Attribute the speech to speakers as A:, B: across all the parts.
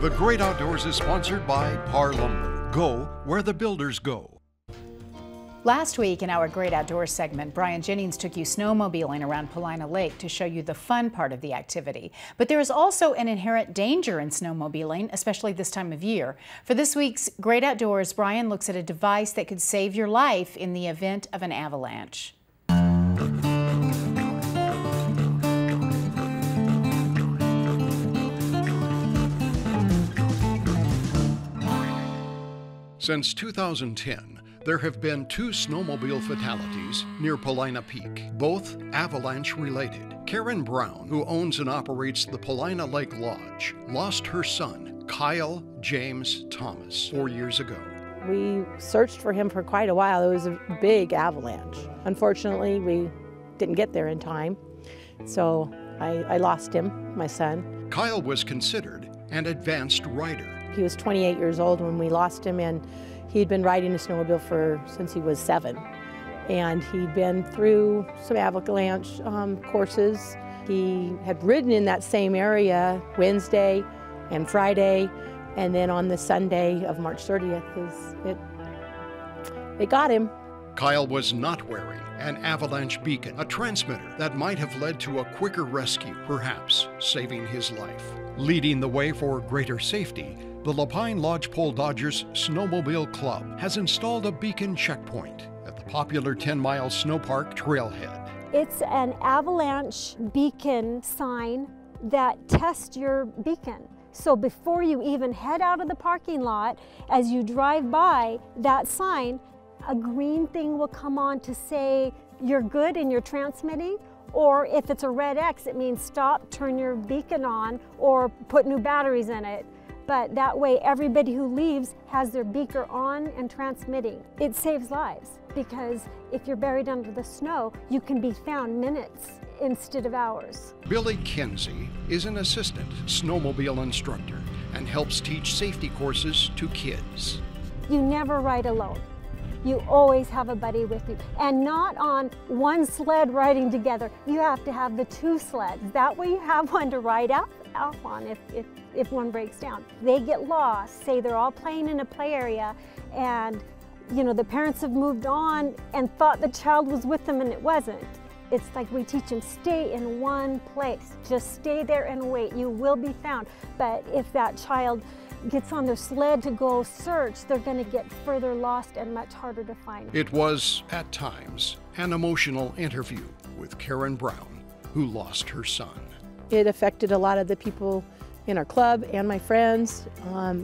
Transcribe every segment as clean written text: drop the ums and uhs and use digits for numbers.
A: The Great Outdoors is sponsored by Par Lumber. Go where the builders go.
B: Last week in our Great Outdoors segment, Brian Jennings took you snowmobiling around Paulina Lake to show you the fun part of the activity. But there is also an inherent danger in snowmobiling, especially this time of year. For this week's Great Outdoors, Brian looks at a device that could save your life in the event of an avalanche.
A: Since 2010, there have been 2 snowmobile fatalities near Paulina Peak, both avalanche related. Karen Brown, who owns and operates the Paulina Lake Lodge, lost her son, Kyle James Thomas, 4 years ago.
C: We searched for him for quite a while. It was a big avalanche. Unfortunately, we didn't get there in time, so I lost him, my son.
A: Kyle was considered an advanced rider.
C: He was 28 years old when we lost him, and he'd been riding a snowmobile since he was 7. And he'd been through some avalanche courses. He had ridden in that same area Wednesday and Friday, and then on the Sunday of March 30th, it got him.
A: Kyle was not wearing an avalanche beacon, a transmitter that might have led to a quicker rescue, perhaps saving his life. Leading the way for greater safety, the Lapine Lodgepole Dodgers Snowmobile Club has installed a beacon checkpoint at the popular 10-mile snowpark trailhead.
D: It's an avalanche beacon sign that tests your beacon. So before you even head out of the parking lot, as you drive by that sign, a green thing will come on to say you're good and you're transmitting, or if it's a red X, it means stop, turn your beacon on, or put new batteries in it. But that way everybody who leaves has their beaker on and transmitting. It saves lives, because if you're buried under the snow, you can be found minutes instead of hours.
A: Billy Kinsey is an assistant snowmobile instructor and helps teach safety courses to kids.
D: You never ride alone. You always have a buddy with you, and not on one sled riding together. You have to have the 2 sleds. That way you have one to ride off on if one breaks down. They get lost, say they're all playing in a play area, and the parents have moved on and thought the child was with them and it wasn't. It's like we teach them, stay in one place. Just stay there and wait. You will be found. But if that child gets on their sled to go search, they're going to get further lost and much harder to find.
A: It was, at times, an emotional interview with Karen Brown, who lost her son.
C: It affected a lot of the people in our club and my friends,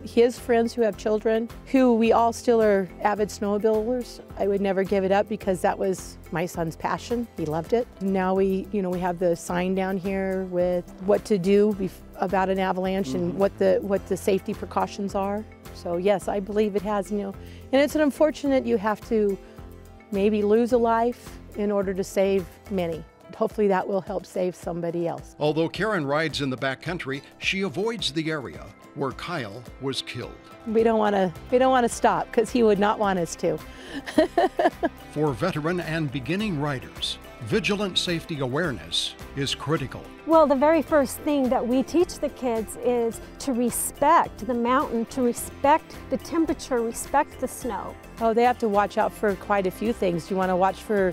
C: his friends who have children, who we all still are avid snowmobilers. I would never give it up because that was my son's passion. He loved it. Now we have the sign down here with what to do about an avalanche and what the safety precautions are. So yes, I believe it has, and it's unfortunate you have to maybe lose a life in order to save many. Hopefully that will help save somebody else.
A: Although Karen rides in the backcountry, she avoids the area where Kyle was killed.
C: We don't want to stop because he would not want us to.
A: For veteran and beginning riders, vigilant safety awareness is critical.
D: Well, the very first thing that we teach the kids is to respect the mountain, to respect the temperature, respect the snow.
C: Oh, they have to watch out for quite a few things. You want to watch for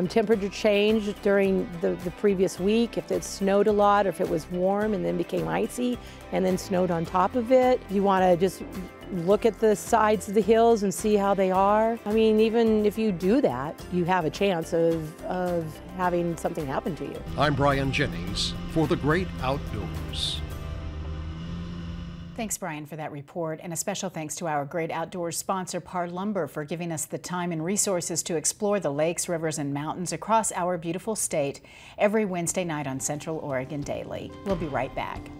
C: temperature change during the previous week, if it snowed a lot or if it was warm and then became icy and then snowed on top of it. You want to just look at the sides of the hills and see how they are. I mean, even if you do that, you have a chance of having something happen to you.
A: I'm Brian Jennings for the Great Outdoors.
B: Thanks, Brian, for that report, and a special thanks to our Great Outdoors sponsor, Par Lumber, for giving us the time and resources to explore the lakes, rivers, and mountains across our beautiful state every Wednesday night on Central Oregon Daily. We'll be right back.